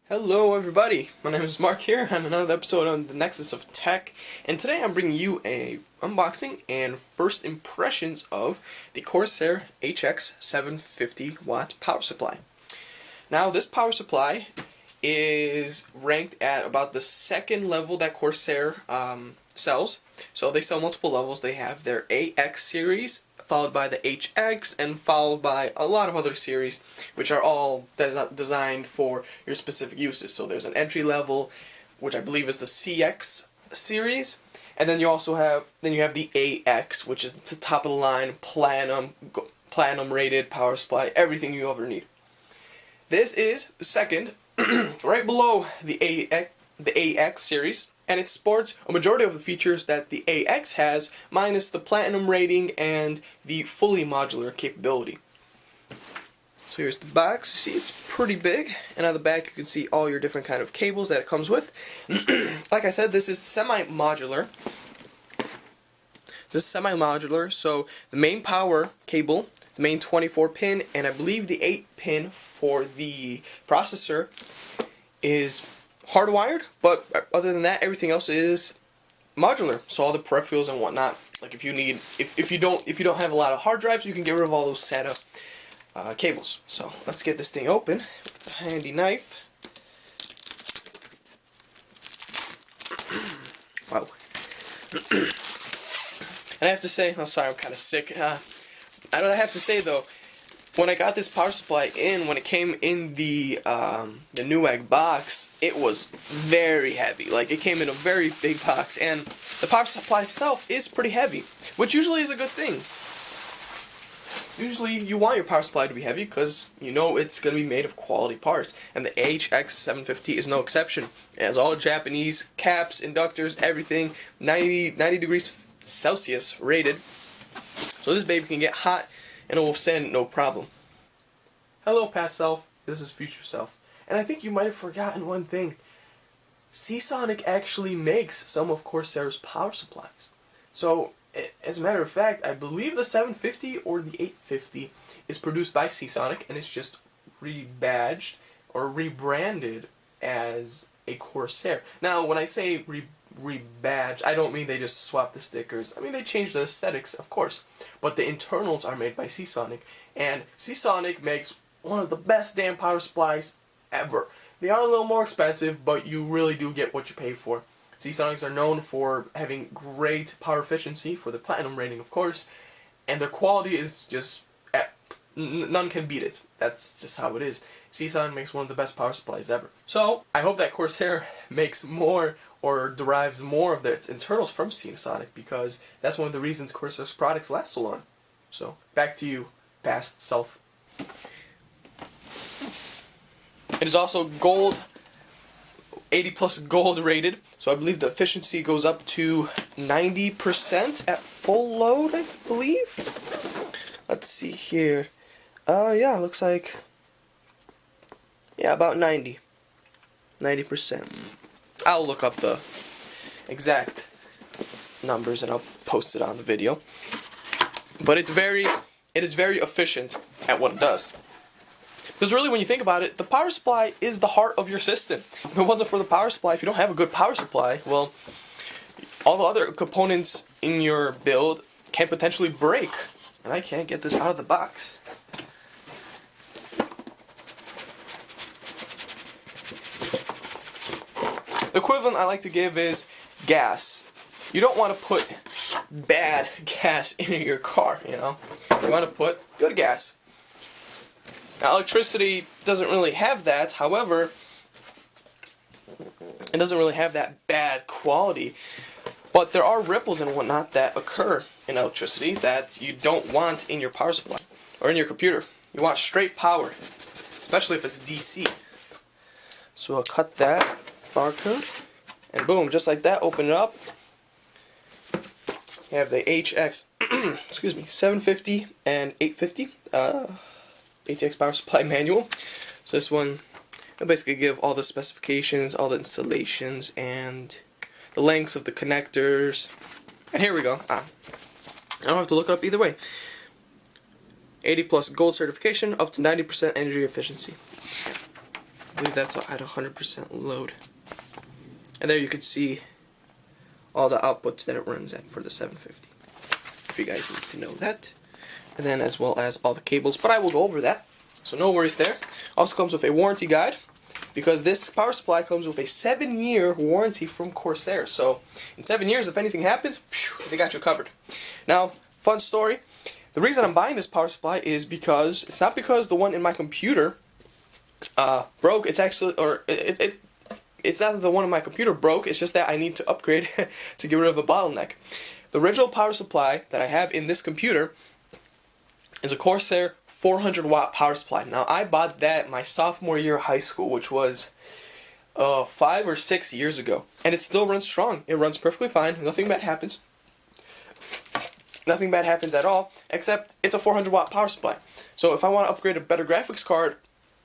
Hello everybody, my name is Mark here on another episode on the Nexus of Tech, and today I'm bringing you a unboxing and first impressions of the Corsair HX750 watt power supply. Now this power supply is ranked at about the second level that Corsair sells. So they sell multiple levels. They have their AX series, followed by the HX, and followed by a lot of other series, which are all designed for your specific uses. So there's an entry level, which I believe is the CX series, and then you also have the AX, which is the top of the line, platinum rated power supply, everything you ever need. This is second, right below the AX series, and it sports a majority of the features that the AX has, minus the platinum rating and the fully modular capability. So here's the box. You see it's pretty big, and on the back you can see all your different kind of cables that it comes with. Like I said, this is semi-modular. This is semi-modular, so the main power cable, the main 24-pin, and I believe the 8-pin for the processor is hardwired, but other than that, everything else is modular. So all the peripherals and whatnot, like if you don't have a lot of hard drives, you can get rid of all those SATA cables. So let's get this thing open with a handy knife. Wow. And I have to say, I'm sorry, I'm kind of sick. I have to say though, when I got this power supply when it came in the Newegg box, it was very heavy. Like, it came in a very big box, and the power supply itself is pretty heavy, which usually is a good thing. Usually you want your power supply to be heavy because you know it's going to be made of quality parts, and the HX750 is no exception. It has all Japanese caps, inductors, everything, 90 degrees Celsius rated, so this baby can get hot and it will send no problem. Hello past self, this is future self. And I think you might have forgotten one thing. Seasonic actually makes some of Corsair's power supplies. So, as a matter of fact, I believe the 750 or the 850 is produced by Seasonic, and it's just rebadged or rebranded as a Corsair. Now, when I say rebadged, I don't mean they just swapped the stickers. I mean they changed the aesthetics, of course, but the internals are made by Seasonic, and Seasonic makes one of the best damn power supplies ever. They are a little more expensive, but you really do get what you pay for. Seasonics are known for having great power efficiency, for the platinum rating, of course, and their quality is just none can beat it. That's just how it is. Seasonic makes one of the best power supplies ever. So I hope that Corsair makes more or derives more of its internals from Seasonic, because that's one of the reasons Corsair's products last so long. So back to you, past self. It is also gold, 80 plus gold rated, so I believe the efficiency goes up to 90% at full load, I believe. Let's see here. Yeah, looks like, yeah, about 90%. I'll look up the exact numbers and I'll post it on the video. But it is very efficient at what it does. Because really, when you think about it, the power supply is the heart of your system. If it wasn't for the power supply, if you don't have a good power supply, well, all the other components in your build can potentially break. And I can't get this out of the box. The equivalent I like to give is gas. You don't want to put bad gas in your car, you know. You want to put good gas. Now, electricity doesn't really have that. However, it doesn't really have that bad quality. But there are ripples and whatnot that occur in electricity that you don't want in your power supply or in your computer. You want straight power, especially if it's DC. So I'll cut that barcode, and boom, just like that, open it up. You have the HX, excuse me, 750 and 850 ATX power supply manual. So this one will basically give all the specifications, all the installations, and the lengths of the connectors. And here we go. I don't have to look it up either way. 80 plus gold certification, up to 90% energy efficiency. believe that's at 100% load. And there you can see all the outputs that it runs at for the 750. If you guys need to know that. And then as well as all the cables, but I will go over that. So no worries there. Also comes with a warranty guide, because this power supply comes with a 7-year warranty from Corsair. So in 7 years, if anything happens, they got you covered. Now, fun story. The reason I'm buying this power supply is because it's not because the one in my computer broke. It's actually, or it's not that the one in my computer broke. It's just that I need to upgrade to get rid of a bottleneck. The original power supply that I have in this computer is a Corsair 400 watt power supply. Now I bought that my sophomore year of high school, which was 5 or 6 years ago, and it still runs strong. It runs perfectly fine. Nothing bad happens. Nothing bad happens at all, except it's a 400 watt power supply. So if I want to upgrade a better graphics card,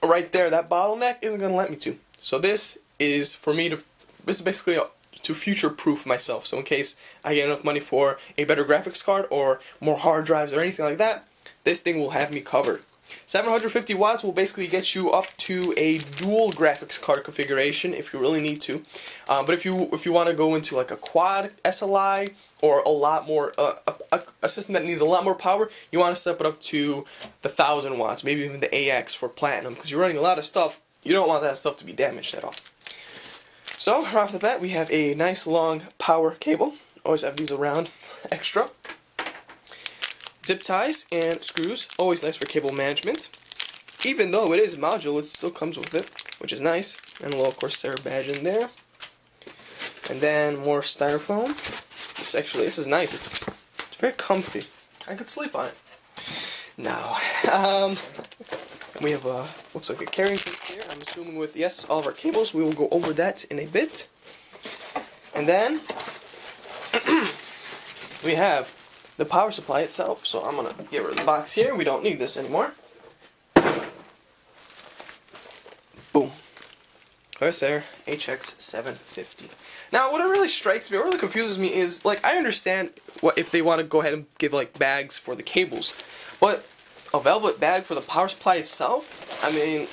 right there, that bottleneck isn't going to let me to. So this is for me to, this is basically to future-proof myself. So in case I get enough money for a better graphics card or more hard drives or anything like that, this thing will have me covered. 750 watts will basically get you up to a dual graphics card configuration if you really need to. But if you want to go into like a quad SLI or a lot more a system that needs a lot more power, you want to step it up to the 1000 watts, maybe even the AX for platinum, because you're running a lot of stuff. You don't want that stuff to be damaged at all. So right off the bat, we have a nice long power cable. Always have these around extra. Zip ties and screws, always nice for cable management. Even though it is modular, it still comes with it, which is nice. And a little Corsair badge in there. And then more styrofoam. This is nice. It's very comfy. I could sleep on it. Now, we have looks like a carrying case here. I'm assuming with yes, all of our cables. We will go over that in a bit. And then we have the power supply itself. So I'm gonna get rid of the box here. We don't need this anymore. Boom. Corsair HX750. Now, what really strikes me, what really confuses me is, like, I understand what if they want to go ahead and give like bags for the cables, but a velvet bag for the power supply itself? I mean,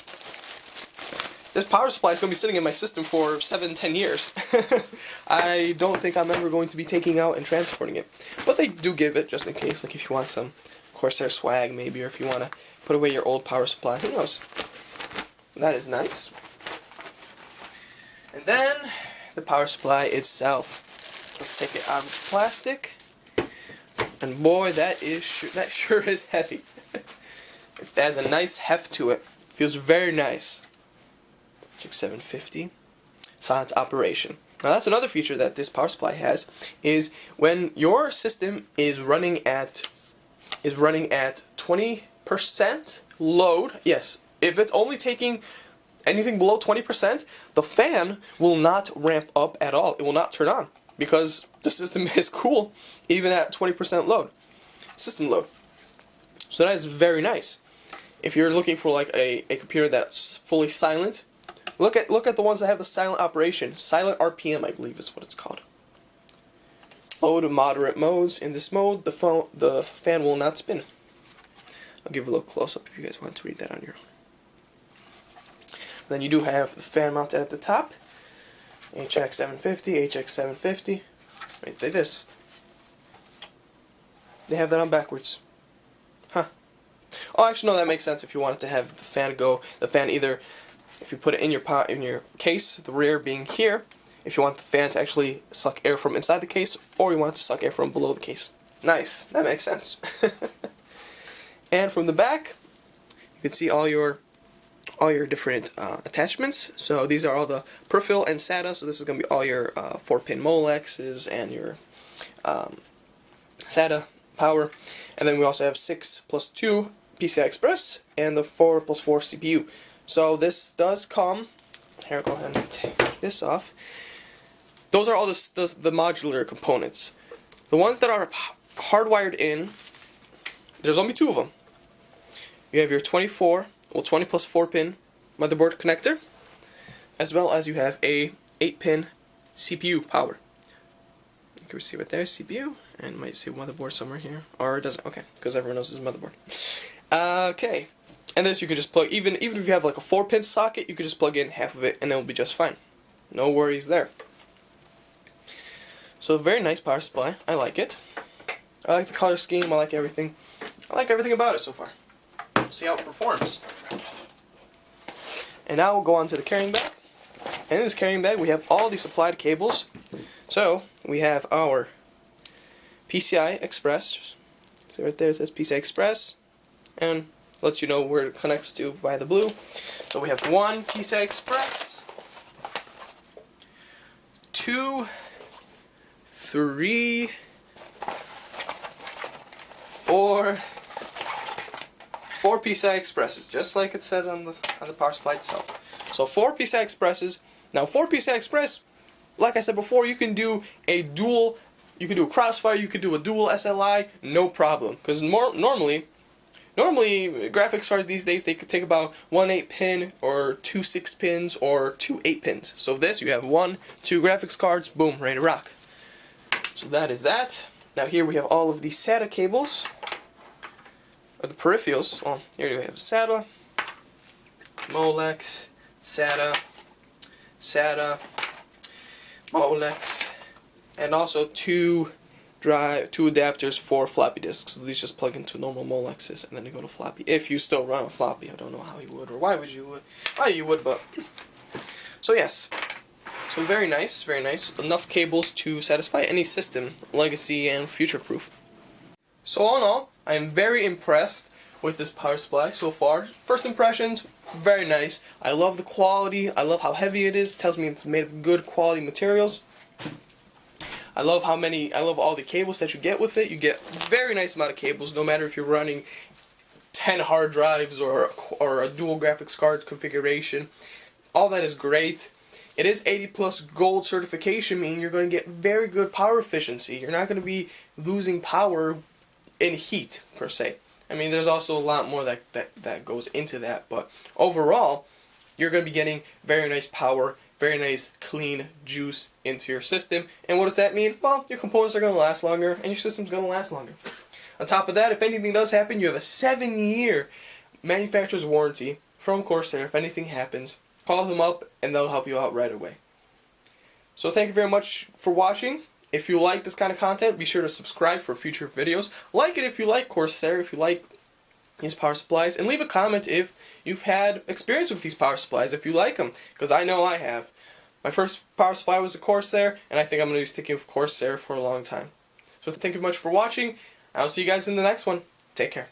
this power supply is going to be sitting in my system for 7-10 years. I don't think I'm ever going to be taking out and transporting it. But they do give it just in case, like if you want some Corsair swag maybe, or if you want to put away your old power supply. Who knows? That is nice. And then the power supply itself. Let's take it out of the plastic. And boy, that sure is heavy. It has a nice heft to it. Feels very nice. HX750. Silent operation. Now that's another feature that this power supply has, is when your system is running at 20% load. Yes, if it's only taking anything below 20%, the fan will not ramp up at all. It will not turn on because the system is cool even at 20% load. System load. So that is very nice. If you're looking for like a computer that's fully silent, look at the ones that have the silent operation. Silent RPM, I believe is what it's called. Low to moderate modes. In this mode, the fan will not spin. I'll give a little close up if you guys want to read that on your own. Then you do have the fan mounted at the top. HX750, HX750. Wait, this. They have that on backwards. Huh. Oh, actually, no, that makes sense if you wanted to have the fan either, if you put it in your case, the rear being here, if you want the fan to actually suck air from inside the case, or you want it to suck air from below the case. Nice. That makes sense. And from the back, you can see all your different attachments. So these are all the Perfil and SATA. So this is going to be all your 4-pin Molexes and your SATA power. And then we also have 6+2 PCI Express and the 4+4 CPU. So this does come. Here, I'll go ahead and take this off. Those are all the modular components. The ones that are hardwired in, there's only 2 of them. You have your 20 plus 4-pin motherboard connector, as well as you have a 8-pin CPU power. You can see right there, CPU, and it might say motherboard somewhere here, or it doesn't. Okay, because everyone knows this is motherboard. Okay, And this you could just plug, even if you have like a 4-pin socket, you could just plug in half of it and it'll be just fine. No worries there. So very nice power supply. I like it. I like the color scheme. I like everything. I like everything about it so far. See how it performs. And now we'll go on to the carrying bag. And in this carrying bag we have all the supplied cables. So we have our PCI Express. So right there it says PCI Express, and lets you know where it connects to via the blue. So we have 1 PCI Express, 2, 3, 4 PCI Expresses, just like it says on the power supply itself. So 4 PCI Expresses. Now 4 PCI Express, like I said before, you can do a dual, you can do a crossfire, you could do a dual SLI, no problem. Because normally graphics cards these days, they could take about 1 8-pin or 2 6-pins or 2 8-pins. So this, you have 1, 2 graphics cards, boom, ready to rock. So that is that. Now here we have all of the SATA cables, or the peripherals. Well, here we have SATA, Molex, SATA, Molex, and also 2 adapters for floppy disks. So these just plug into normal Molexes and then they go to floppy. If you still run a floppy, I don't know how you would or why you would, but so yes. So very nice, very nice. Enough cables to satisfy any system, legacy and future-proof. So all in all, I am very impressed with this power supply so far. First impressions, very nice. I love the quality. I love how heavy it is. It tells me it's made of good quality materials. I love all the cables that you get with it. You get very nice amount of cables, no matter if you're running 10 hard drives or a dual graphics card configuration. All that is great. It is 80+ gold certification, meaning you're going to get very good power efficiency. You're not going to be losing power in heat, per se. I mean, there's also a lot more that goes into that, but overall, you're going to be getting very nice power, very nice clean juice into your system. And what does that mean? Well, your components are going to last longer, and your system's going to last longer. On top of that, if anything does happen, you have a 7-year manufacturer's warranty from Corsair. If anything happens, call them up, and they'll help you out right away. So thank you very much for watching. If you like this kind of content, be sure to subscribe for future videos. Like it if you like Corsair, if you like these power supplies, and leave a comment if you've had experience with these power supplies, if you like them, because I know I have. My first power supply was a Corsair, and I think I'm going to be sticking with Corsair for a long time. So thank you much for watching. I'll see you guys in the next one. Take care.